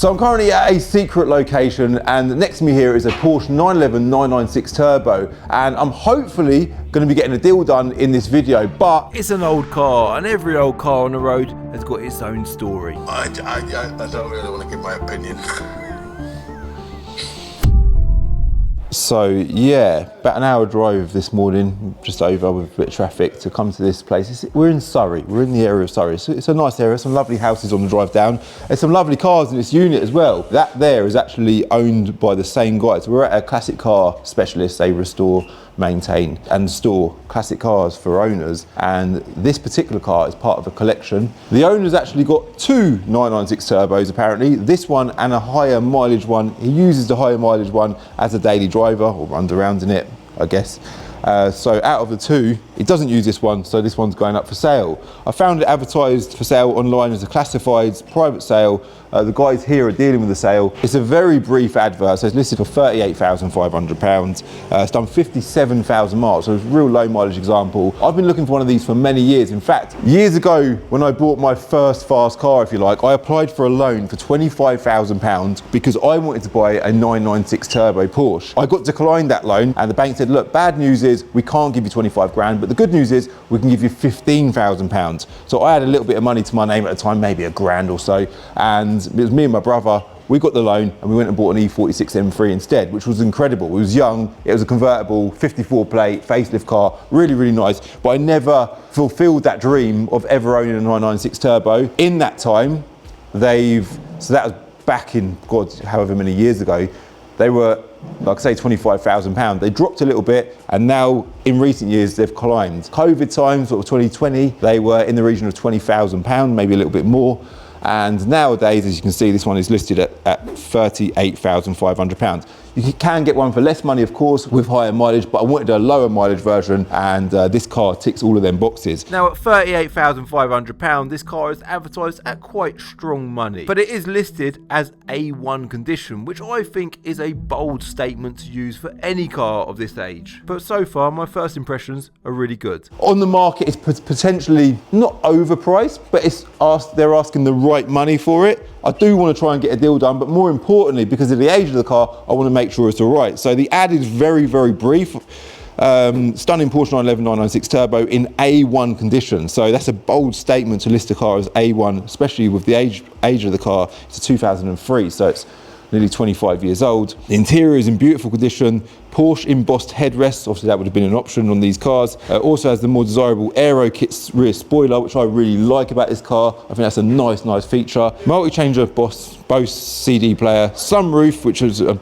So I'm currently at a secret location, and next to me here is a Porsche 911 996 Turbo, and I'm hopefully going to be getting a deal done in this video, but it's an old car, and every old car on the road has got its own story. I don't really want to give my opinion. So yeah, about an hour drive this morning, just over with a bit of traffic to come to this place. We're in Surrey, we're in the area of Surrey. It's a nice area, some lovely houses on the drive down. There's some lovely cars in this unit as well. That there is actually owned by the same guy. So we're at a classic car specialist. They restore, maintain and store classic cars for owners, and this particular car is part of a collection. The owner's actually got two 996 turbos apparently, this one and a higher mileage one. He uses the higher mileage one as a daily driver, or runs around in it, I guess. So out of the two, it doesn't use this one, so this one's going up for sale. I found it advertised for sale online as a classifieds private sale. The guys here are dealing with the sale. It's a very brief advert, so it's listed for £38,500. It's done 57,000 miles, so it's a real low mileage example. I've been looking for one of these for many years. In fact, years ago, when I bought my first fast car, if you like, I applied for a loan for £25,000 because I wanted to buy a 996 Turbo Porsche. I got declined that loan, and the bank said, look, bad news is we can't give you 25 grand, but the good news is we can give you £15,000. So I had a little bit of money to my name at the time, maybe £1,000 or so, and it was me and my brother. We got the loan and we went and bought an E46 M3 instead, which was incredible. It was young, it was a convertible, 54 plate, facelift car, really, really nice. But I never fulfilled that dream of ever owning a 996 Turbo. In that time, so that was back in, God, however many years ago, they were, like I say, £25,000. They dropped a little bit, and now in recent years they've climbed. COVID times, sort of 2020, they were in the region of £20,000, maybe a little bit more. And nowadays, as you can see, this one is listed at £38,500. You can get one for less money, of course, with higher mileage, but I wanted a lower mileage version, and this car ticks all of them boxes. Now at £38,500, this car is advertised at quite strong money, but it is listed as A1 condition, which I think is a bold statement to use for any car of this age. But so far, my first impressions are really good. On the market, it's potentially not overpriced, but they're asking the right money for it. I do want to try and get a deal done, but more importantly, because of the age of the car, I want to make sure it's all right. So the ad is very, very brief. Stunning Porsche 911 996 Turbo in A1 condition. So that's a bold statement to list a car as A1, especially with the age of the car. It's a 2003, so it's nearly 25 years old. The interior is in beautiful condition. Porsche embossed headrests, obviously that would have been an option on these cars. Also has the more desirable Aero Kit rear spoiler, which I really like about this car. I think that's a nice feature. Multi-changer Bose CD player, sunroof, which is a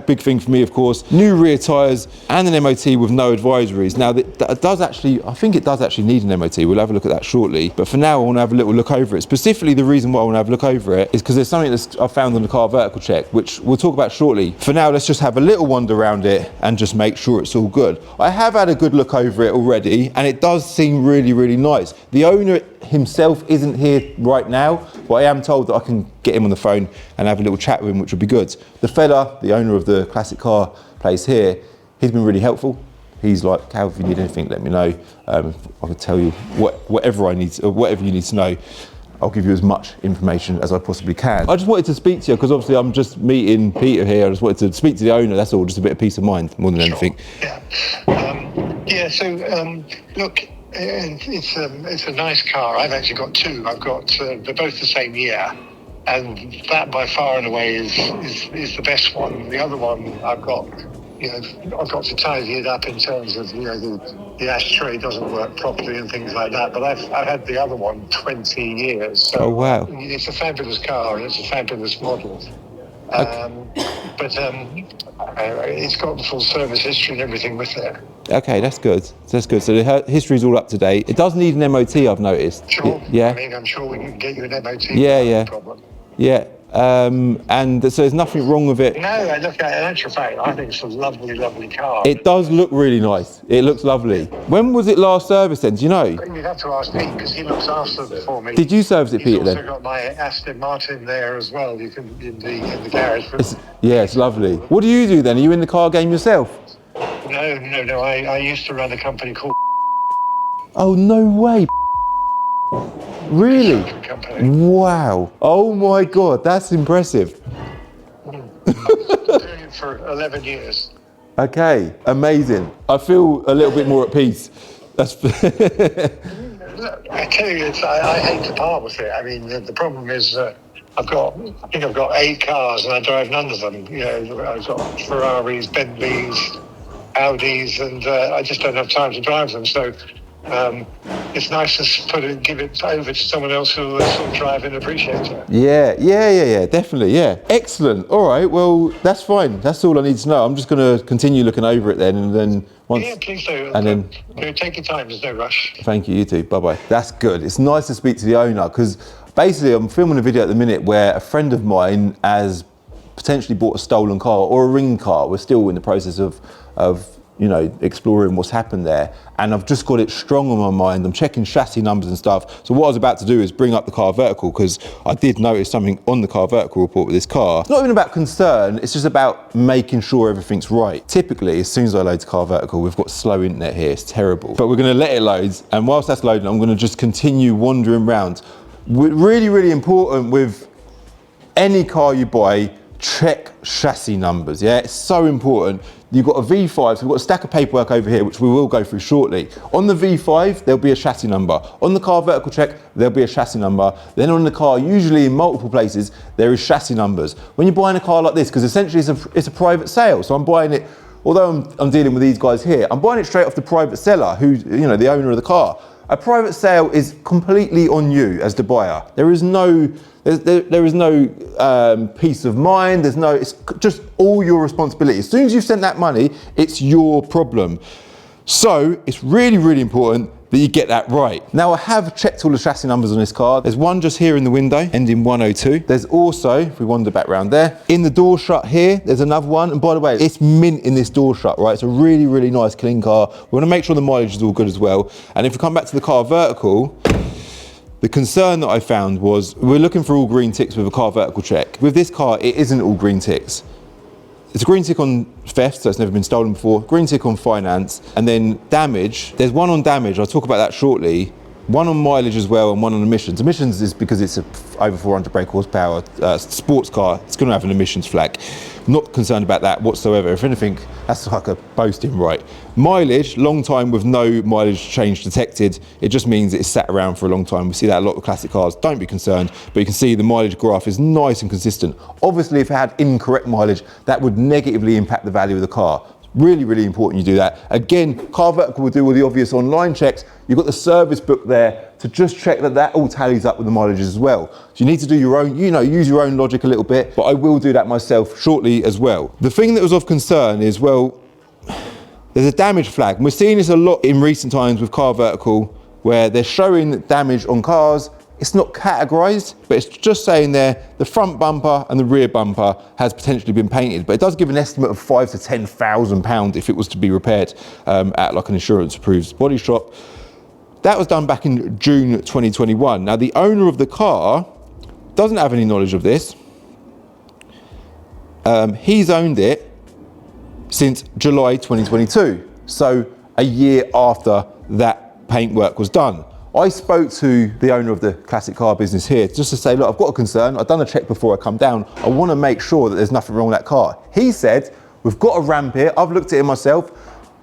big thing for me, of course. New rear tyres, and an MOT with no advisories. Now that does actually, I think it does actually need an MOT. We'll have a look at that shortly. But for now, I want to have a little look over it. Specifically, the reason why I want to have a look over it is because there's something that I found on the car vertical check, which we'll talk about shortly. For now, let's just have a little wander around it and just make sure it's all good. I have had a good look over it already, and it does seem really, really nice. The owner himself isn't here right now, but I am told that I can get him on the phone and have a little chat with him, which would be good. The fella, the owner of the classic car place here, he's been really helpful. He's like, Cal, if you need anything, let me know. I can tell you whatever you need to know. I'll give you as much information as I possibly can. I just wanted to speak to you because obviously I'm just meeting Peter here. I just wanted to speak to the owner, that's all, just a bit of peace of mind more than anything. Yeah. Look, it's a nice car. I've actually got two. I've got, they're both the same year, and that by far and away is the best one. The other one I've got to tidy it up in terms of, the ashtray doesn't work properly and things like that. But I've had the other one 20 years. So oh, wow. It's a fabulous car and it's a fabulous model. It's got the full service history and everything with it. Okay, that's good. So the history's all up to date. It does need an MOT, I've noticed. Sure. Yeah. I mean, I'm sure we can get you an MOT. Yeah. No problem. Yeah. And so there's nothing wrong with it. No, I look at it, in actual fact, I think it's a lovely car. It does look really nice. It looks lovely. When was it last serviced then, do you know? You'd have to ask Pete, because he looks after it for me. Did you service it, Peter, then? He's also got my Aston Martin there as well, you can, in the garage. It's lovely. What do you do then? Are you in the car game yourself? No, I used to run a company called... Oh, no way. Really? Wow. Oh my God, that's impressive. I've been doing it for 11 years. Okay, amazing. I feel a little bit more at peace. That's Look, I tell you, I hate to part with it. I mean, the problem is I think I've got 8 cars and I drive none of them. You know, I've got Ferraris, Bentleys, Audis, and I just don't have time to drive them. So it's nice to give it over to someone else who will sort of drive and appreciate it. Yeah, definitely, yeah. Excellent. All right, well, that's fine. That's all I need to know. I'm just going to continue looking over it then, and then once... Yeah, please do. And then... Take your time, there's no rush. Thank you, you too. Bye-bye. That's good. It's nice to speak to the owner, because basically I'm filming a video at the minute where a friend of mine has potentially bought a stolen car or a ring car. We're still in the process of you know, exploring what's happened there. And I've just got it strong on my mind. I'm checking chassis numbers and stuff. So what I was about to do is bring up the car vertical, because I did notice something on the car vertical report with this car. It's not even about concern, it's just about making sure everything's right. Typically, as soon as I load the car vertical, we've got slow internet here, it's terrible. But we're gonna let it load, and whilst that's loading, I'm gonna just continue wandering around. Really, really important with any car you buy, check chassis numbers, yeah? It's so important. You've got a V5, so we've got a stack of paperwork over here, which we will go through shortly. On the V5, there'll be a chassis number. On the car vertical check, there'll be a chassis number. Then on the car, usually in multiple places, there is chassis numbers. When you're buying a car like this, because essentially it's a private sale, so I'm buying it, although I'm dealing with these guys here, I'm buying it straight off the private seller, who's, you know, the owner of the car. A private sale is completely on you as the buyer. There is no peace of mind. It's just all your responsibility. As soon as you've sent that money, it's your problem. So it's really, really important that you get that right. Now I have checked all the chassis numbers on this car. There's one just here in the window, ending 102. There's also, if we wander back around there, in the door shut here, there's another one. And by the way, it's mint in this door shut, right? It's a really, really nice clean car. We wanna make sure the mileage is all good as well. And if we come back to the car vertical, the concern that I found was we're looking for all green ticks with a car vertical check. With this car, it isn't all green ticks. It's a green tick on theft, so it's never been stolen before, green tick on finance, and then damage. There's one on damage, I'll talk about that shortly, one on mileage as well, and one on emissions. Emissions is because it's a over 400 brake horsepower sports car, it's going to have an emissions flag. Not concerned about that whatsoever. If anything, that's like a boasting right. Mileage, long time with no mileage change detected. It just means it's sat around for a long time. We see that a lot of classic cars. Don't be concerned, but you can see the mileage graph is nice and consistent. Obviously, if it had incorrect mileage, that would negatively impact the value of the car. Really, really important you do that. Again, car vertical will do all the obvious online checks. You've got the service book there to just check that that all tallies up with the mileages as well. So you need to do your own, you know, use your own logic a little bit, but I will do that myself shortly as well. The thing that was of concern is, well, there's a damage flag. And we're seeing this a lot in recent times with car vertical, where they're showing damage on cars. It's not categorised, but it's just saying there the front bumper and the rear bumper has potentially been painted, but it does give an estimate of £5,000 to £10,000 if it was to be repaired at like an insurance approved body shop. That was done back in June 2021. Now the owner of the car doesn't have any knowledge of this. He's owned it since July 2022, so a year after that paintwork was done. I spoke to the owner of the classic car business here just to say, look, I've got a concern. I've done a check before I come down. I want to make sure that there's nothing wrong with that car. He said, we've got a ramp here. I've looked at it myself,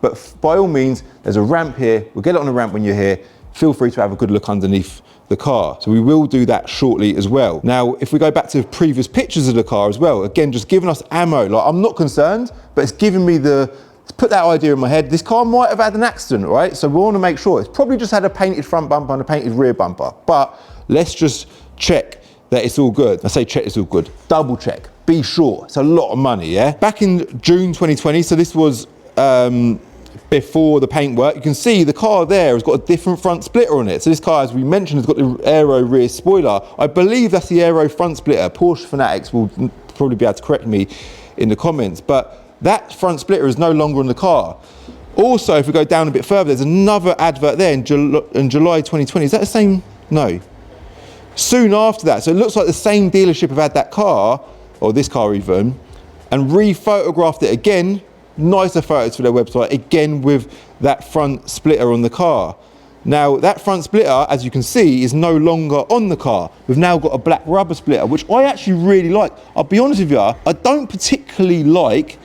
but by all means, there's a ramp here. We'll get it on the ramp when you're here. Feel free to have a good look underneath the car. So we will do that shortly as well. Now, if we go back to previous pictures of the car as well, again, just giving us ammo. Like, I'm not concerned, but it's giving me put that idea in my head. This car might have had an accident, right? So we want to make sure. It's probably just had a painted front bumper and a painted rear bumper, but let's just check that it's all good. I say check it's all good. Double check, be sure. It's a lot of money, yeah? Back in June 2020, so this was before the paintwork, you can see the car there has got a different front splitter on it. So this car, as we mentioned, has got the aero rear spoiler. I believe that's the aero front splitter. Porsche fanatics will probably be able to correct me in the comments, but that front splitter is no longer on the car. Also, if we go down a bit further, there's another advert there in July 2020. Is that the same? No. Soon after that, so it looks like the same dealership have had that car, or this car even, and re-photographed it again, nicer photos for their website, again with that front splitter on the car. Now that front splitter, as you can see, is no longer on the car. We've now got a black rubber splitter, which I actually really like. I'll be honest with you, I don't particularly like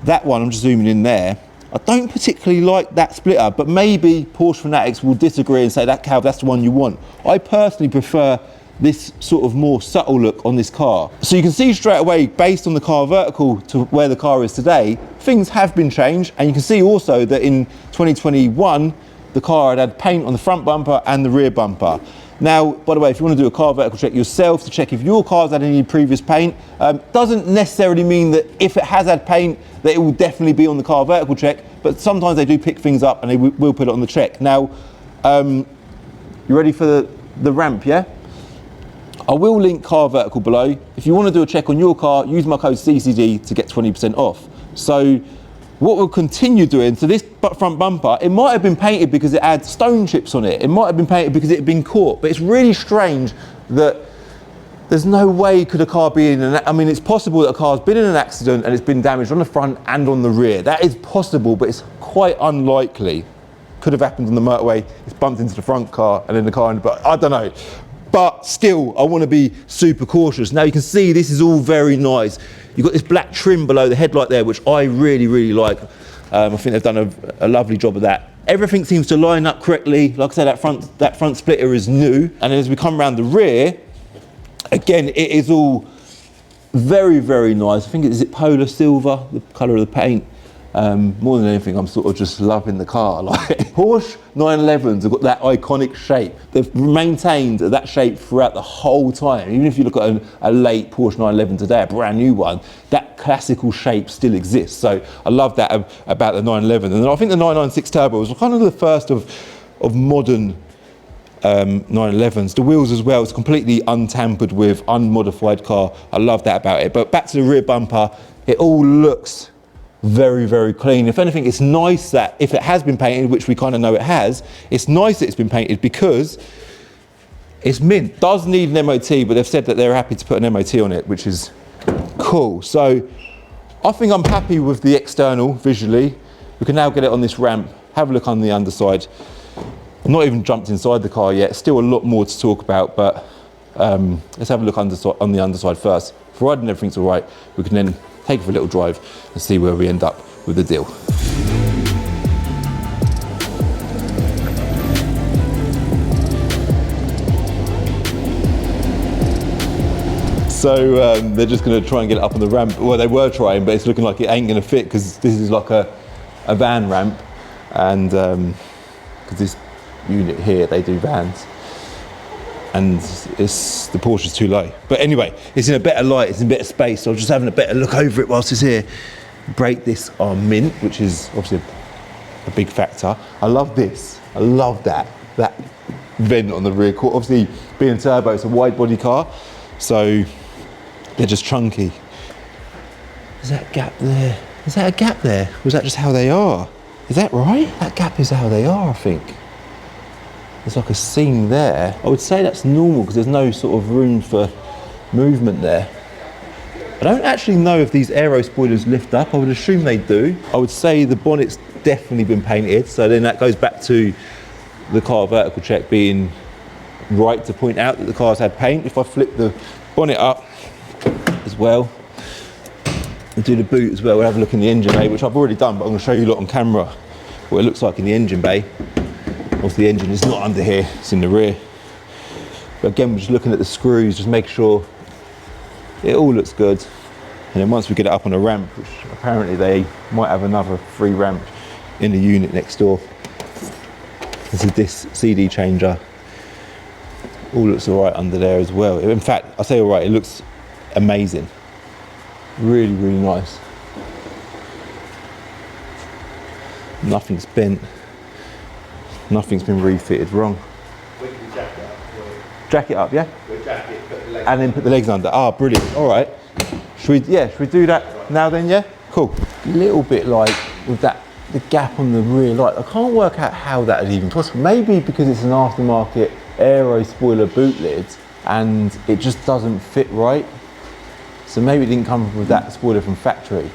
that one. I'm just zooming in there. I don't particularly like that splitter, but maybe Porsche fanatics will disagree and say that, Cal, that's the one you want. I personally prefer this sort of more subtle look on this car. So you can see straight away, based on the car vertical to where the car is today, things have been changed. And you can see also that in 2021, the car had paint on the front bumper and the rear bumper. Now, by the way, if you want to do a car vertical check yourself to check if your car's had any previous paint, doesn't necessarily mean that if it has had paint, that it will definitely be on the car vertical check, but sometimes they do pick things up and they will put it on the check. Now, you ready for the ramp, yeah? I will link car vertical below. If you want to do a check on your car, use my code CCD to get 20% off. So what we'll continue doing, so this front bumper, it might have been painted because it had stone chips on it. It might have been painted because it had been caught, but it's really strange that there's no way could a car be in I mean, it's possible that a car's been in an accident and it's been damaged on the front and on the rear. That is possible, but it's quite unlikely. Could have happened on the motorway, it's bumped into the front car and then the car, but I don't know. But still, I want to be super cautious. Now you can see this is all very nice. You've got this black trim below the headlight there, which I really, really like. I think they've done a lovely job of that. Everything seems to line up correctly. Like I said, that front splitter is new. And as we come around the rear, again, it is all very, very nice. I think is it polar silver, the colour of the paint. More than anything, I'm sort of just loving the car. Like Porsche 911s have got that iconic shape. They've maintained that shape throughout the whole time. Even if you look at a late Porsche 911 today, a brand new one, that classical shape still exists. So I love that about the 911. And then I think the 996 Turbo was kind of the first of modern 911s. The wheels as well, it's completely untampered with, unmodified car. I love that about it. But back to the rear bumper, it all looks very, very clean. If anything, it's nice that if it has been painted, which we kind of know it has, it's nice that it's been painted because it's mint. Does need an MOT, but they've said that they're happy to put an MOT on it, which is cool. So I think I'm happy with the external visually. We can now get it on this ramp, have a look on the underside. I've not even jumped inside the car yet. Still a lot more to talk about, but let's have a look on the underside first. Providing everything's all right, we can then take it for a little drive and see where we end up with the deal. So they're just going to try and get it up on the ramp. Well, they were trying, but it's looking like it ain't going to fit because this is like a van ramp, and because this unit here, they do vans. And the Porsche's too low. But anyway, it's in a better light, it's in a better space, so I'm just having a better look over it whilst it's here. Brake discs are mint, which is obviously a big factor. I love this, I love that vent on the rear quarter. Obviously, being a turbo, it's a wide body car, so they're just chunky. Is that a gap there? Is that a gap there? Or is that just how they are? Is that right? That gap is how they are, I think. There's like a seam there. I would say that's normal because there's no sort of room for movement there. I don't actually know if these aero spoilers lift up. I would assume they do. I would say the bonnet's definitely been painted. So then that goes back to the car vertical check being right to point out that the car's had paint. If I flip the bonnet up as well and do the boot as well, we'll have a look in the engine bay, which I've already done, but I'm going to show you a lot on camera what it looks like in the engine bay. Obviously the engine is not under here, it's in the rear. But again, we're just looking at the screws, just make sure it all looks good. And then once we get it up on a ramp, which apparently they might have another free ramp in the unit next door. There's a disc CD changer. All looks all right under there as well. In fact, I say all right, it looks amazing. Really, really nice. Nothing's bent. Nothing's been refitted wrong. We can jack it up. Jack it up, yeah? We'll jack it, put the legs And then put the legs under. Ah, brilliant. All right. Should we do that now then, yeah? Cool. A little bit like with the gap on the rear light. I can't work out how that is even possible. Maybe because it's an aftermarket aero spoiler boot lid and it just doesn't fit right. So maybe it didn't come with that spoiler from factory.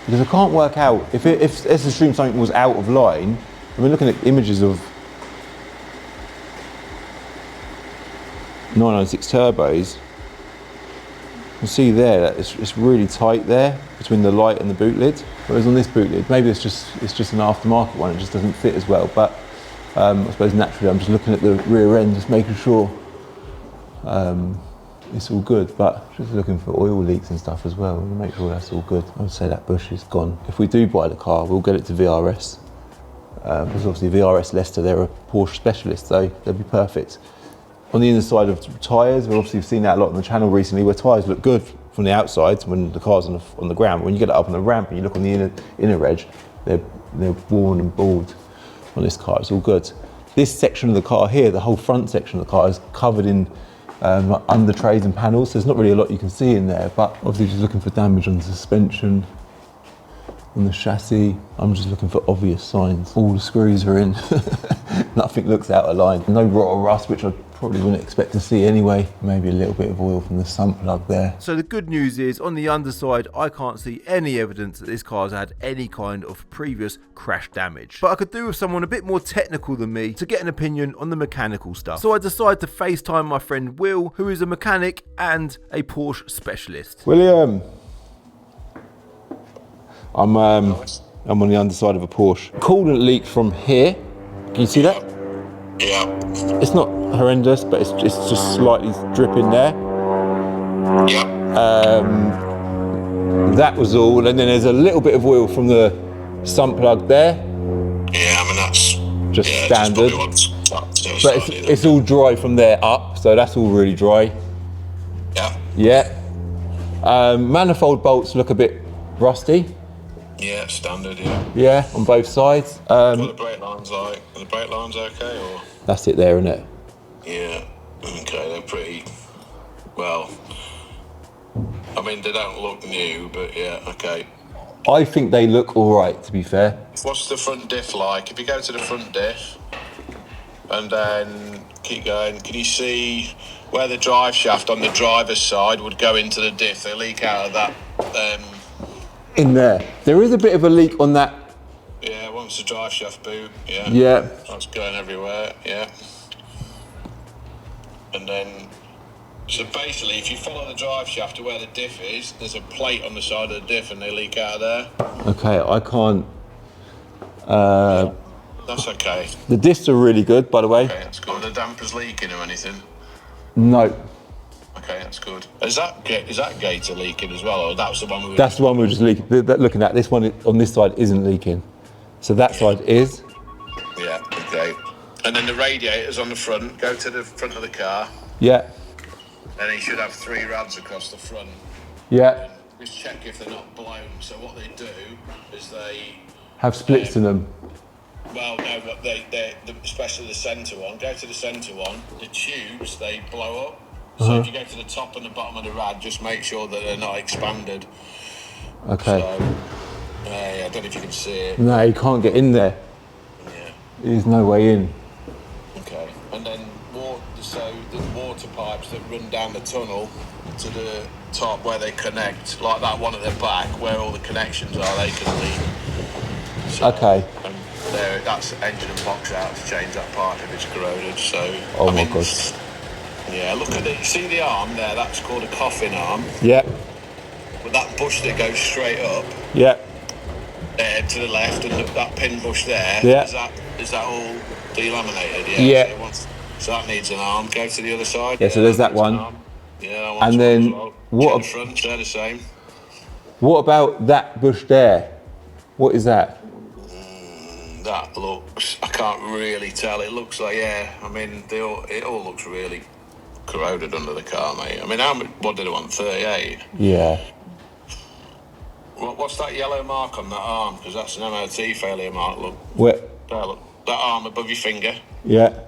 Because I can't work out, if let's assume something was out of line, I've been looking at images of 996 turbos, you see there that it's really tight there between the light and the boot lid. Whereas on this boot lid, maybe it's just an aftermarket one, it just doesn't fit as well. But I suppose naturally I'm just looking at the rear end, just making sure it's all good, but just looking for oil leaks and stuff as well, and make sure that's all good. I would say that bush is gone. If we do buy the car, we'll get it to VRS, because obviously VRS Leicester, they're a Porsche specialist, so they'll be perfect. On the inside of tyres, we've obviously seen that a lot on the channel recently, where tyres look good from the outside when the car's on the ground. When you get it up on the ramp and you look on the inner edge, they're worn and bald on this car. It's all good. This section of the car here, the whole front section of the car, is covered in like under trays and panels. So there's not really a lot you can see in there, but obviously just looking for damage on the suspension, on the chassis. I'm just looking for obvious signs. All the screws are in. Nothing looks out of line. No rot or rust, which I probably wouldn't expect to see anyway. Maybe a little bit of oil from the sump plug there. So the good news is, on the underside, I can't see any evidence that this car's had any kind of previous crash damage. But I could do with someone a bit more technical than me to get an opinion on the mechanical stuff. So I decided to FaceTime my friend Will, who is a mechanic and a Porsche specialist. William, I'm on the underside of a Porsche. Coolant leak from here. Can you see that? Yeah. It's not horrendous, but it's just slightly dripping there. Yeah. That was all, and then there's a little bit of oil from the sump plug there. Yeah, I mean that's Just standard. But it's all dry from there up, so that's all really dry. Yeah. Yeah. Manifold bolts look a bit rusty. Yeah, standard. Yeah. Yeah, on both sides. What are the brake lines like? Are the brake lines okay or? That's it there, isn't it? Yeah. Okay, they're pretty. Well, I mean they don't look new, but yeah, okay. I think they look all right, to be fair. What's the front diff like? If you go to the front diff and then keep going, can you see where the drive shaft on the driver's side would go into the diff? They leak out of that. In there. There is a bit of a leak on that. Yeah, once the drive shaft boot. Yeah. Yeah. That's going everywhere. Yeah. And then, so basically, if you follow the drive shaft to where the diff is, there's a plate on the side of the diff, and they leak out of there. Okay, I can't. That's okay. The diffs are really good, by the way. Okay, that's good. Are the dampers leaking or anything? No. Okay, that's good. Is that gator leaking as well, or that's the one we were? That's the one we were just looking at. This one on this side isn't leaking. So that side is. Yeah, okay. And then the radiators on the front, go to the front of the car. Yeah. And you should have 3 rads across the front. Yeah. Just check if they're not blown. So what they do is they Have splits in them. well, no, what they especially the centre one. Go to the centre one. The tubes they blow up. So if you go to the top and the bottom of the rad, just make sure that they're not expanded. Okay. So, I don't know if you can see it. No, you can't get in there. Yeah. There's no way in. Okay. And then so the water pipes that run down the tunnel to the top where they connect, like that one at the back, where all the connections are, they can leak. So, Okay. And that's engine and box out to change that part if it's corroded. So. Oh my God. Yeah, look at it. You see the arm there? That's called a coffin arm. Yeah. With that bush that goes straight up Yeah. to the left, and that pin bush there. Yeah. Is that all delaminated? Yeah. Yeah. So that needs an arm. Go to the other side. Yeah, so there's that needs an one. arm. Yeah, that one's And one then as well. what Check ab- the front, they're the same. What about that bush there? What is that? That looks, I can't really tell. It looks like, yeah, I mean, it all looks really corroded under the car, mate. I mean, what did it want, 38? Yeah. What's that yellow mark on that arm? Because that's an MOT failure mark, look. Where? There, look. That arm above your finger. Yeah.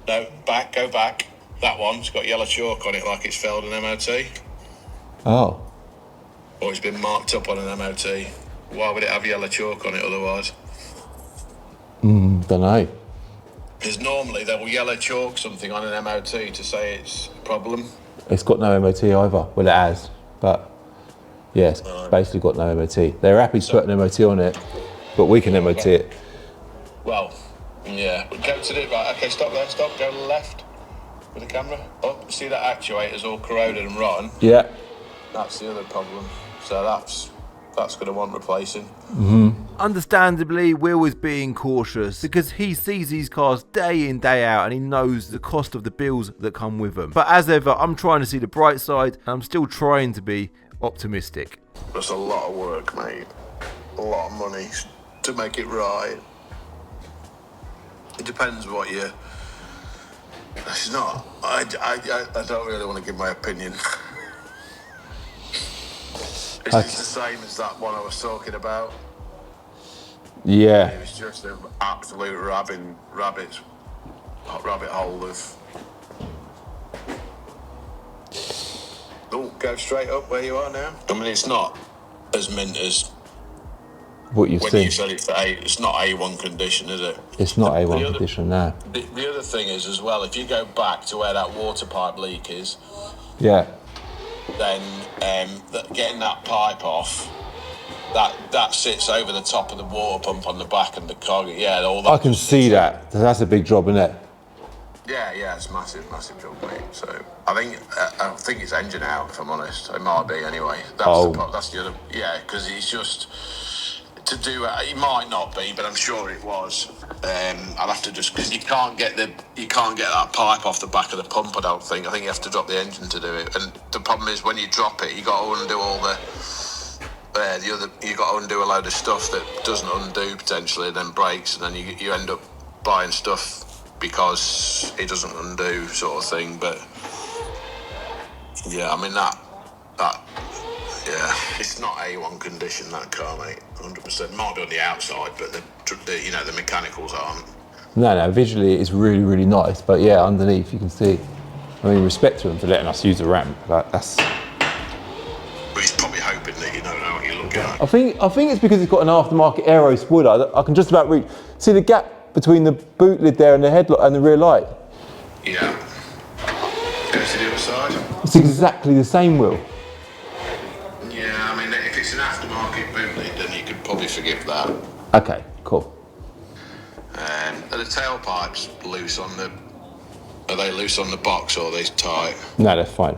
No, go back. That one's got yellow chalk on it like it's failed an MOT. Oh. Or it's been marked up on an MOT. Why would it have yellow chalk on it otherwise? Don't know. Because normally they will yellow chalk something on an MOT to say it's a problem. It's got no MOT either. Well, it has, but yeah, it's basically got no MOT. They're happy to put an MOT on it, but we can MOT it. Well, yeah. Go to the right. Okay, stop there. Stop. Go to the left. with the camera. Oh, see that actuator's all corroded and rotten? Yeah. That's the other problem. So that's going to want replacing. Understandably, Will is being cautious because he sees these cars day in, day out, and he knows the cost of the bills that come with them. But as ever, I'm trying to see the bright side, and I'm still trying to be optimistic. That's a lot of work, mate. A lot of money to make it right. It depends what you... It's not... I don't really want to give my opinion. It's just the same as that one I was talking about. Yeah. It was just an absolute rabbit hole of... Oh, go straight up where you are now. I mean, it's not as mint as What you've when seen. you said it's not A1 condition, is it? It's not The A1 other- condition now. The other thing is as well, if you go back to where that water pipe leak is, Yeah. then getting that pipe off, that sits over the top of the water pump on the back and the cog. Yeah, all that. I can see that. That's a big job, isn't it? Yeah, it's massive job, mate. So I think it's engine out. If I'm honest, it might be anyway. That's the other. Yeah, because it's just to do. It might not be, but I'm sure it was. I'll have to just because you can't get that pipe off the back of the pump. I don't think. I think you have to drop the engine to do it. And the problem is when you drop it, you got to undo all you got to undo a load of stuff that doesn't undo potentially, and then breaks, and then you end up buying stuff because it doesn't undo, sort of thing. But yeah, I mean that yeah, it's not A1 condition, that car, mate. 100%. Might be on the outside, but the mechanicals aren't. No, visually it's really, really nice, but yeah, underneath you can see. I mean, respect to them for letting us use the ramp. Like, that's. But he's probably hoping that you don't know what you're looking at. I think it's because it's got an aftermarket aero spoiler. I can just about see the gap between the boot lid there and the headlight and the rear light. Yeah. Go to the other side. It's exactly the same, Will. Yeah, I mean, if it's an aftermarket boot lid, then you could probably forgive that. Okay, cool. Are the tailpipes loose on the... Are they loose on the box or are they tight? No, they're fine.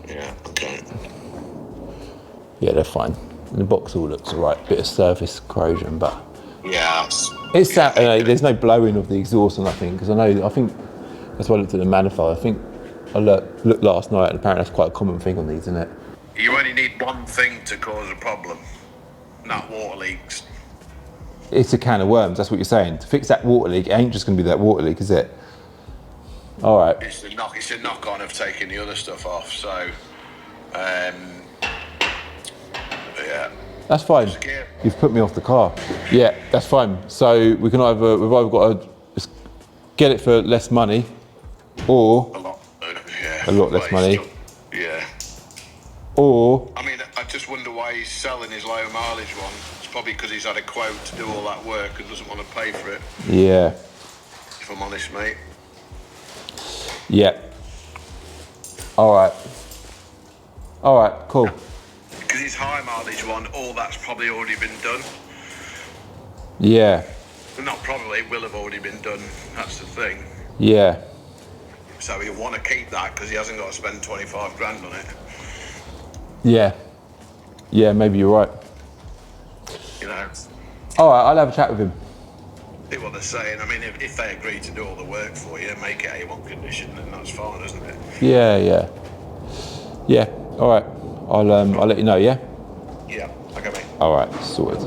Yeah, okay. Yeah, they're fine. The box all looks alright. Bit of surface corrosion, but Yeah, it's that. There's no blowing of the exhaust or nothing because I think that's why I looked at the manifold. I think I looked last night, and apparently that's quite a common thing on these, isn't it? you only need one thing to cause a problem, and that water leaks. It's a can of worms. That's what you're saying. To fix that water leak, it ain't just going to be that water leak, is it? All right. It's a knock on of taking the other stuff off. So, yeah. That's fine. You've put me off the car. Yeah, that's fine. So we've either got to just get it for less money, or a lot less money. Yeah. Or I mean, I just wonder why he's selling his low mileage one. It's probably because he's had a quote to do all that work and doesn't want to pay for it. yeah, If I'm honest, mate. yeah. All right, cool. Because his high mileage one, all that's probably already been done. Yeah, Well, not probably, it will have already been done. That's the thing. yeah, So he'll want to keep that because he hasn't got to spend 25 grand on it. yeah. Maybe you're right. You know, All right, I'll have a chat with him. see what they're saying. I mean, if they agree to do all the work for you, make it A1 condition, then that's fine, isn't it? Yeah. All right, I'll let you know. Yeah. Yeah. Okay, mate. All right, sorted.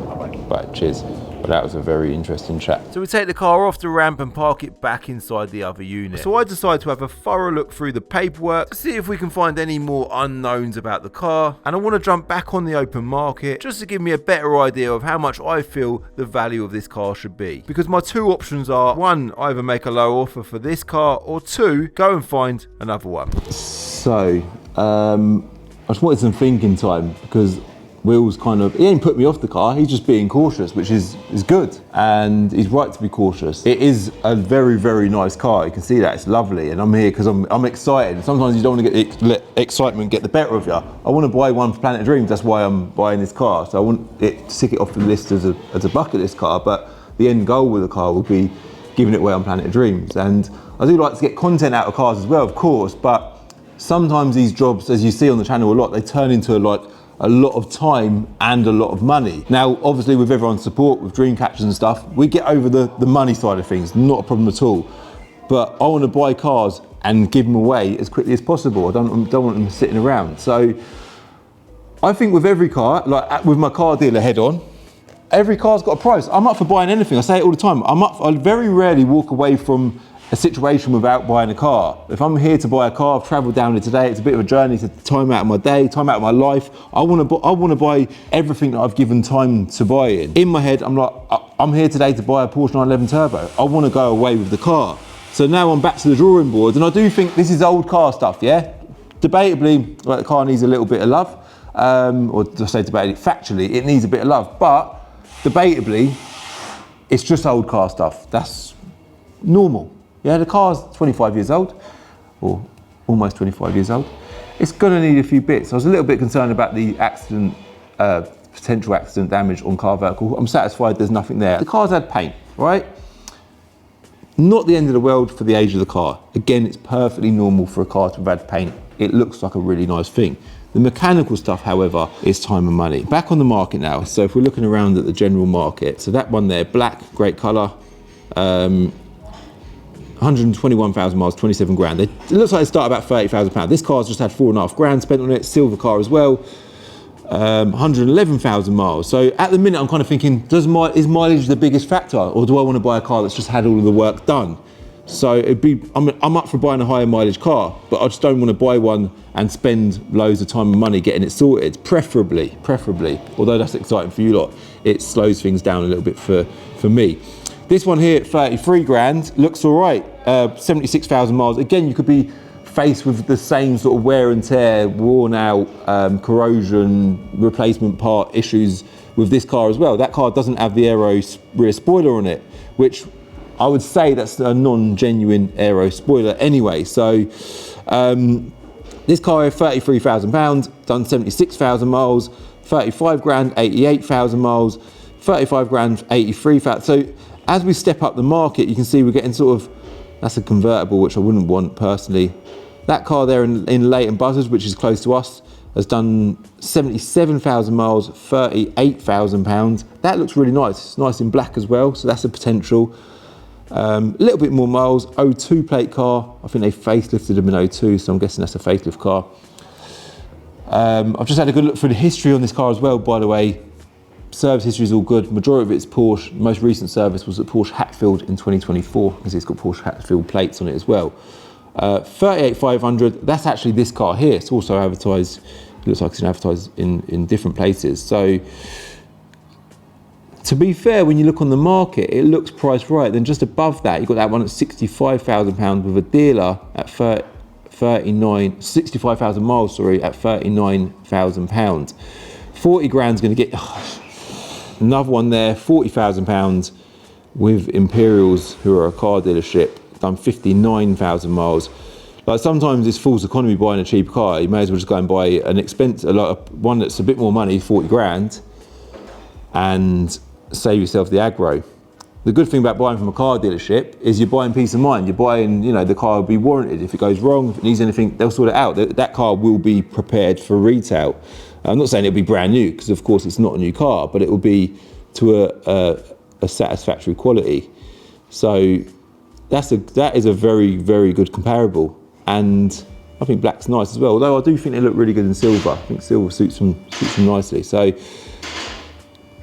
Right, cheers. Well, that was a very interesting chat. So we take the car off the ramp and park it back inside the other unit. So I decide to have a thorough look through the paperwork to see if we can find any more unknowns about the car, and I want to jump back on the open market just to give me a better idea of how much I feel the value of this car should be. Because my two options are, one, either make a low offer for this car, or two, go and find another one. So, I just wanted some thinking time because Will's he ain't put me off the car, he's just being cautious, which is good. And he's right to be cautious. It is a very, very nice car. You can see that, it's lovely. And I'm here because I'm excited. Sometimes you don't want to let excitement get the better of you. I want to buy one for Planet of Dreams, that's why I'm buying this car. So I want it to tick it off the list as a bucket list car, but the end goal with the car will be giving it away on Planet of Dreams. And I do like to get content out of cars as well, of course, but sometimes these jobs, as you see on the channel a lot, they turn into like a lot of time and a lot of money. Now, obviously with everyone's support, with Dreamcatchers and stuff, we get over the money side of things, not a problem at all. But I want to buy cars and give them away as quickly as possible. I don't want them sitting around. So I think with every car, like with my car dealer head on, every car's got a price. I'm up for buying anything. I say it all the time. I very rarely walk away from a situation without buying a car. If I'm here to buy a car, I've travelled down here today, it's a bit of a journey, it's a time out of my day, time out of my life. I want to buy everything that I've given time to buy in. In my head, I'm like, I'm here today to buy a Porsche 911 Turbo. I want to go away with the car. So now I'm back to the drawing board, and I do think this is old car stuff, yeah? Debatably, like, the car needs a little bit of love, or to say debatably, factually, it needs a bit of love, but debatably, it's just old car stuff. That's normal. Yeah, the car's 25 years old, or almost 25 years old. It's gonna need a few bits. I was a little bit concerned about the accident, potential accident damage on car vertical. I'm satisfied there's nothing there. The car's had paint, right? Not the end of the world for the age of the car. Again, it's perfectly normal for a car to have had paint. It looks like a really nice thing. The mechanical stuff, however, is time and money. Back on the market now. So if we're looking around at the general market, so that one there, black, great color, 121,000 miles, 27 grand. It looks like they start about £30,000. This car's just had 4.5 grand spent on it, silver car as well. 111,000 miles. So at the minute, I'm kind of thinking, is mileage the biggest factor, or do I want to buy a car that's just had all of the work done? So I'm up for buying a higher mileage car, but I just don't want to buy one and spend loads of time and money getting it sorted. Preferably, although that's exciting for you lot, it slows things down a little bit for me. This one here at 33 grand looks all right, 76,000 miles. Again, you could be faced with the same sort of wear and tear, worn out, corrosion, replacement part issues with this car as well. That car doesn't have the aero rear spoiler on it, which I would say that's a non-genuine aero spoiler anyway. So this car here, £33,000, done 76,000 miles, 35 grand, 88,000 miles, 35 grand, 83,000. So as we step up the market, you can see we're getting sort of, that's a convertible, which I wouldn't want personally. That car there in Leighton Buzzards, which is close to us, has done 77,000 miles, £38,000. That looks really nice. It's nice in black as well, so that's a potential. A little bit more miles, 02 plate car. I think they facelifted them in 02, so I'm guessing that's a facelift car. I've just had a good look through the history on this car as well, by the way. Service history is all good. Majority of it's Porsche. Most recent service was at Porsche Hatfield in 2024, because it's got Porsche Hatfield plates on it as well. 38,500, that's actually this car here. It's also advertised, it looks like it's advertised in different places. So to be fair, when you look on the market, it looks priced right. Then just above that, you've got that one at £65,000 with a dealer at 65,000 miles, sorry, at £39,000. 40 grand's gonna get, another one there, £40,000 with Imperials, who are a car dealership, done 59,000 miles. Like, sometimes it's false economy buying a cheap car. You may as well just go and buy an expensive, one that's a bit more money, 40 grand, and save yourself the aggro. The good thing about buying from a car dealership is you're buying peace of mind. You're buying, you know, the car will be warranted. If it goes wrong, if it needs anything, they'll sort it out. That car will be prepared for retail. I'm not saying it'll be brand new, because of course it's not a new car, but it will be to a satisfactory quality. So that is a very, very good comparable. And I think black's nice as well, although I do think they look really good in silver. I think silver suits them nicely. So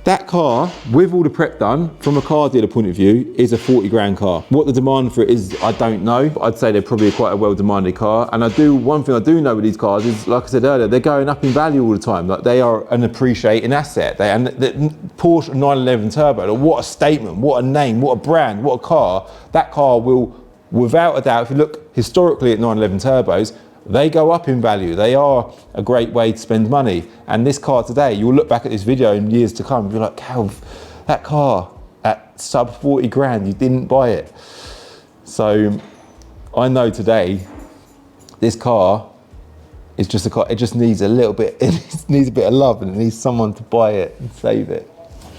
that car, with all the prep done, from a car dealer point of view, is a 40 grand car. What the demand for it is, I don't know, but I'd say they're probably quite a well-demanded car. And one thing I do know with these cars is, like I said earlier, they're going up in value all the time. Like, they are an appreciating asset. And the Porsche 911 Turbo, what a statement, what a name, what a brand, what a car. That car will, without a doubt, if you look historically at 911 Turbos, they go up in value. They are a great way to spend money. And this car today, you'll look back at this video in years to come and be like, Calv, that car at sub 40 grand, you didn't buy it. So I know today, this car is just a car, it just needs a little bit, it needs a bit of love, and it needs someone to buy it and save it.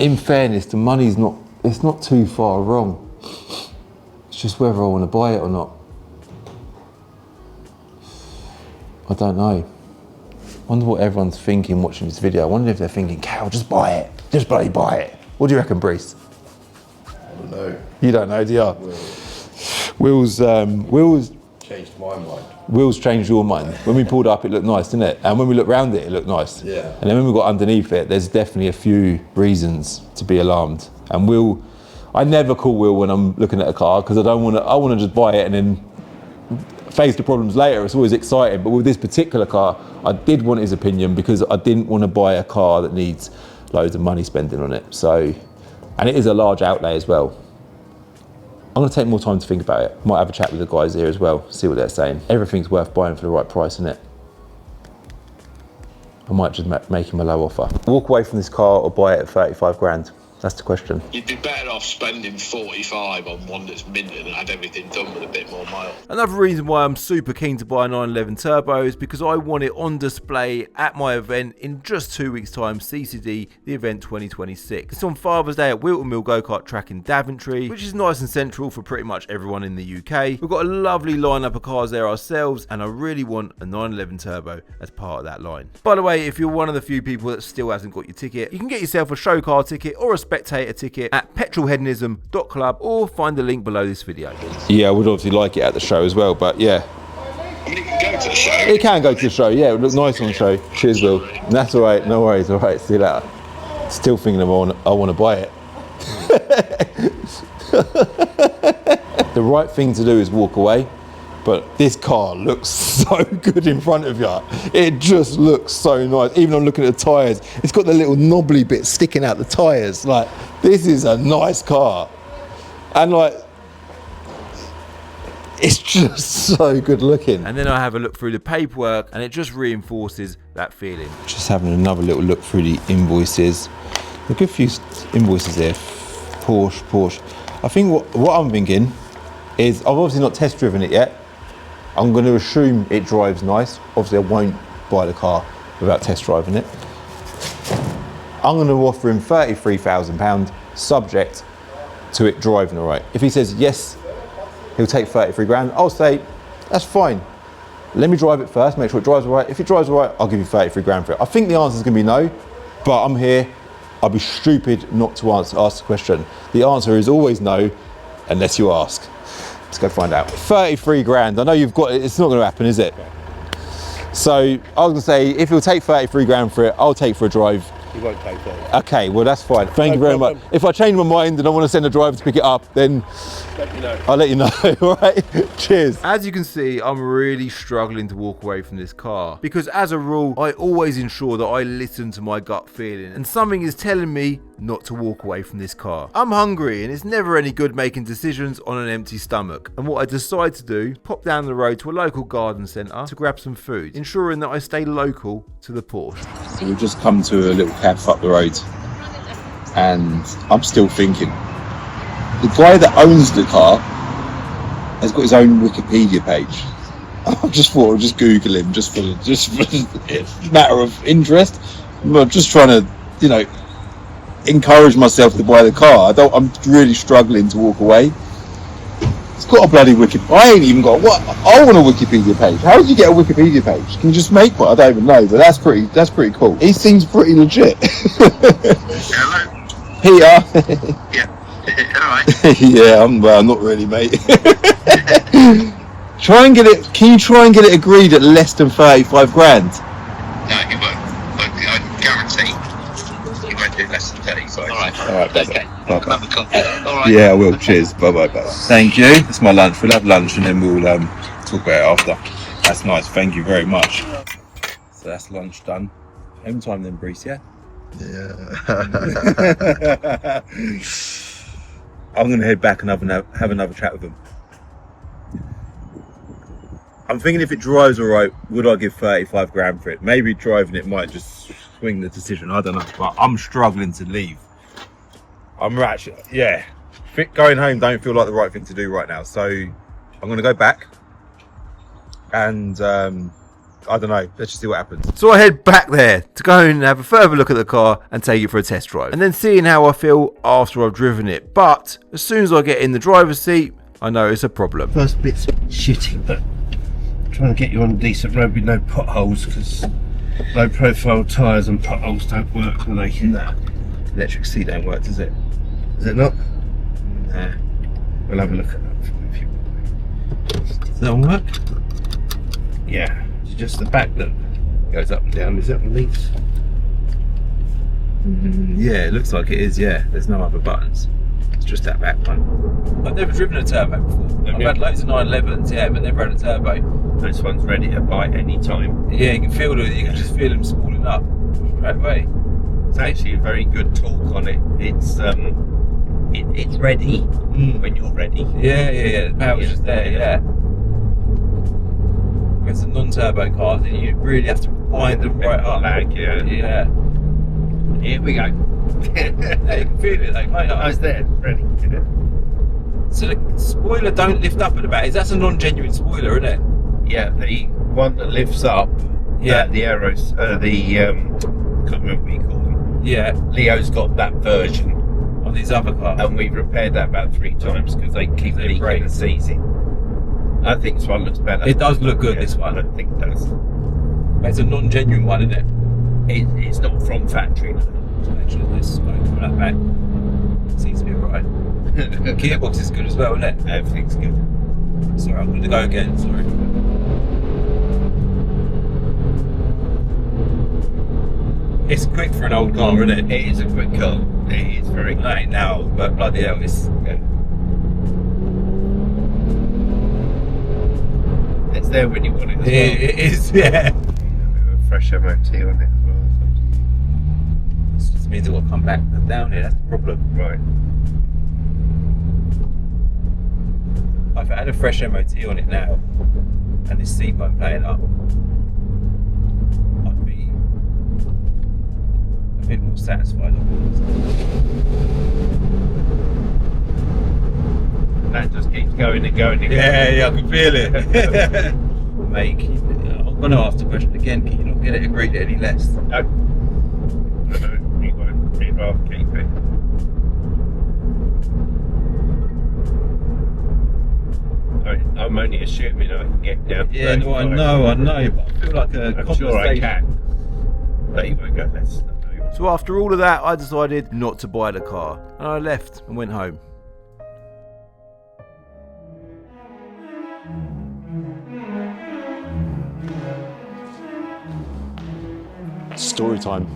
In fairness, the money's not, it's not too far wrong. It's just whether I want to buy it or not. I don't know. I wonder what everyone's thinking watching this video. I wonder if they're thinking, Cal, just buy it. Just bloody buy it. What do you reckon, Brees? I don't know. You don't know, do you? Will's Changed my mind. Will's changed your mind. When we pulled up, it looked nice, didn't it? And when we looked round it, it looked nice. Yeah. And then when we got underneath it, there's definitely a few reasons to be alarmed. And Will, I never call Will when I'm looking at a car because I want to just buy it and then face the problems later. It's always exciting. But with this particular car, I did want his opinion because I didn't want to buy a car that needs loads of money spending on it. So, and it is a large outlay as well. I'm going to take more time to think about it. Might have a chat with the guys here as well, see what they're saying. Everything's worth buying for the right price, isn't it? I might just make him a low offer. Walk away from this car or buy it at 35 grand. That's the question. You'd be better off spending 45 on one that's minted and had everything done with a bit more miles. Another reason why I'm super keen to buy a 911 Turbo is because I want it on display at my event in just 2 weeks time, CCD, the event 2026. It's on Father's Day at Wilton Mill Go-Kart track in Daventry, which is nice and central for pretty much everyone in the UK. We've got a lovely lineup of cars there ourselves, and I really want a 911 Turbo as part of that line. By the way, if you're one of the few people that still hasn't got your ticket, you can get yourself a show car ticket or a spectator ticket at petrolhedonism.club or find the link below this video. Yeah, I would obviously like it at the show as well, but yeah. I mean, it can go to the show. It can go to the show, yeah, it looks nice on the show. Cheers, Will. That's all right, no worries, all right, see you later. Still thinking I want to buy it. The right thing to do is walk away, but this car looks so good in front of you. It just looks so nice. Even I'm looking at the tyres, it's got the little knobbly bit sticking out the tyres. Like, this is a nice car. And like, it's just so good looking. And then I have a look through the paperwork and it just reinforces that feeling. Just having another little look through the invoices. A good few invoices there. Porsche. I think what I'm thinking is, I've obviously not test driven it yet. I'm going to assume it drives nice. Obviously I won't buy the car without test driving it. I'm going to offer him £33,000 subject to it driving all right. If he says yes, he'll take 33 grand. I'll say, that's fine. Let me drive it first, make sure it drives all right. If it drives all right, I'll give you 33 grand for it. I think the answer is going to be no, but I'm here. I'll be stupid not to ask the question. The answer is always no, unless you ask. Let's go find out. 33 grand, I know you've got it, it's not gonna happen, is it? So I was gonna say, if you'll take 33 grand for it, I'll take for a drive. You won't take 30. Okay, well that's fine. Thank you very much. If I change my mind and I want to send a driver to pick it up, then I'll let you know, all right? Cheers. As you can see, I'm really struggling to walk away from this car because as a rule, I always ensure that I listen to my gut feeling and something is telling me not to walk away from this car. I'm hungry and it's never any good making decisions on an empty stomach. And what I decide to do, pop down the road to a local garden centre to grab some food, ensuring that I stay local to the Porsche. So we've just come to a little cafe up the road and I'm still thinking. The guy that owns the car has got his own Wikipedia page. I just thought I'd just Google him just for a matter of interest. I'm just trying to, encourage myself to buy the car. I'm really struggling to walk away. It's got a bloody Wikipedia. I ain't even got what. I want a Wikipedia page. How did you get a Wikipedia page? Can you just make one? I don't even know, but that's pretty cool. He seems pretty legit. Hello. Peter. Yeah. Alright. Yeah, I'm not really, mate. Can you try and get it agreed at less than 35 grand? No, you won't. I guarantee you won't do less than 35. Alright, Okay. Bye. Have a coffee. Alright. Yeah, I will. Cheers. Bye. Thank you. That's my lunch. We'll have lunch and then we'll talk about it after. That's nice. Thank you very much. So that's lunch done. Home time then, Brees, yeah? Yeah. I'm going to head back and have another chat with him. I'm thinking if it drives all right, would I give 35 grand for it? Maybe driving it might just swing the decision. I don't know. But I'm struggling to leave. Going home don't feel like the right thing to do right now. So I'm going to go back and I don't know. Let's just see what happens. So I head back there to go and have a further look at the car and take it for a test drive. And then seeing how I feel after I've driven it. But as soon as I get in the driver's seat, I notice a problem. First bit's shitting, but trying to get you on a decent road with no potholes, because low profile tyres and potholes don't work, do they? No. Electric seat don't work, does it? Is it not? Nah. We'll have a look at that if you want. Does that one work? Yeah, it's just the back that goes up and down. Is that what these? Yeah, it looks like it is, yeah. There's no other buttons. It's just that back one. I've never driven a turbo before. I've had loads of 911s, yeah, but never had a turbo. This one's ready to bite any time. Yeah, you can just feel them spooling up straight away. It's actually a very good torque on it. It's ready when you're ready. Yeah. The power's just there, yeah. Whereas the non-turbo cars, you really have to wind them right up. Lag, yeah. Here we go. Yeah, you can feel it, like, I was there, ready. So the spoiler don't lift up at the back. That's a non-genuine spoiler, isn't it? Yeah, the one that lifts up. Yeah. The arrows. Can't remember what you call them. Yeah. Leo's got that version, On these other cars. and we've repaired that about 3 times because they keep They leaking break. and seizing. I think this one looks better. It does look good, this one. I don't think it does. It's a non-genuine one, isn't it? It's not from factory. Actually, there's smoke coming up back. Seems to be alright. Gearbox is good as well, isn't it? Everything's good. Sorry, I'm going to go again. Sorry. It's quick for an old car, isn't it? It is a quick car. It is very quick. It ain't now, but bloody hell, it's. It's there when you want it as well. It is, yeah. A bit of a fresh MOT on it as well. It just means it will come back down here. That's the problem. Right. If I had a fresh MOT on it now, and this seat won't playing up, I'd be a bit more satisfied. That just keeps going and going and going. Yeah, I can feel it. Mate, I'm going to ask the question again. Can you not get it agreed any less? No. We won't. We'd rather keep it. I'm only assuming I can get down to Yeah, no, I 35. know, but I feel like a I'm sure I conversation. can. But you won't go less than that. So after all of that, I decided not to buy the car, and I left and went home. Story time.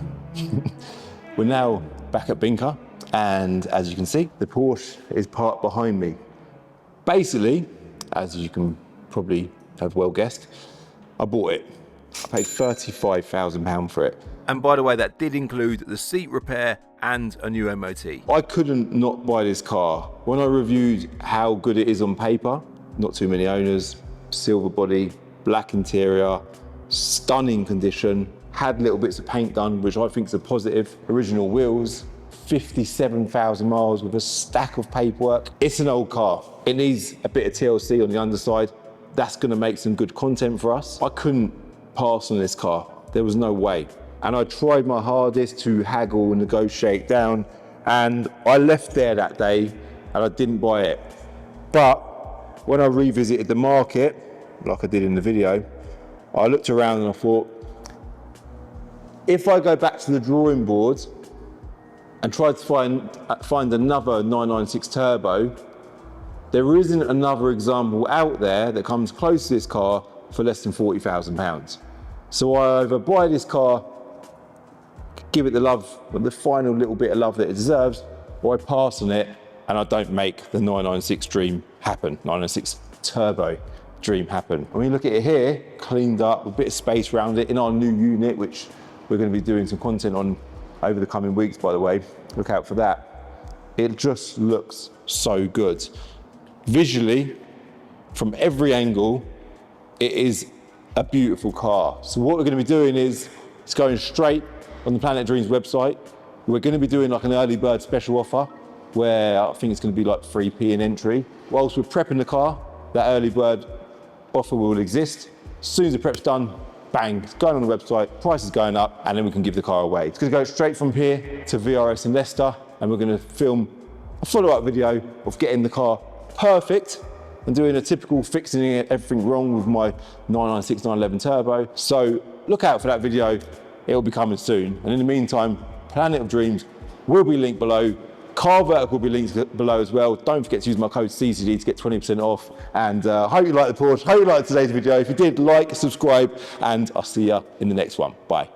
We're now back at Binker, and as you can see, the Porsche is parked behind me. Basically, as you can probably have well guessed, I bought it. I paid £35,000 for it. And by the way, that did include the seat repair and a new MOT. I couldn't not buy this car. When I reviewed how good it is on paper, not too many owners, silver body, black interior, stunning condition, had little bits of paint done, which I think is a positive. Original wheels, 57,000 miles with a stack of paperwork. It's an old car. It needs a bit of TLC on the underside. That's gonna make some good content for us. I couldn't pass on this car. There was no way. And I tried my hardest to haggle and negotiate down, and I left there that day and I didn't buy it. But when I revisited the market, like I did in the video, I looked around and I thought, if I go back to the drawing board and try to find another 996 turbo, there isn't another example out there that comes close to this car for less than £40,000. So I either buy this car, give it the love, the final little bit of love that it deserves, or I pass on it and I don't make the 996 dream happen, 996 turbo dream happen. When you look at it here, cleaned up, a bit of space around it in our new unit, which we're going to be doing some content on over the coming weeks, by the way. Look out for that. It just looks so good. Visually, from every angle, it is a beautiful car. So what we're going to be doing is, it's going straight on the Planet Dreams website. We're going to be doing like an early bird special offer, where I think it's going to be like 3p in entry. Whilst we're prepping the car, that early bird offer will exist. As soon as the prep's done, bang, it's going on the website, price is going up, and then we can give the car away. It's going to go straight from here to VRS in Leicester, and we're going to film a follow-up video of getting the car perfect and doing a typical fixing everything wrong with my 996 911 turbo. So look out for that video, it will be coming soon. And in the meantime, Planet of Dreams will be linked below. Car Vertical will be linked below as well. Don't forget to use my code CCD to get 20% off. And hope you like the Porsche, hope you liked today's video. If you did, like, subscribe, and I'll see you in the next one. Bye.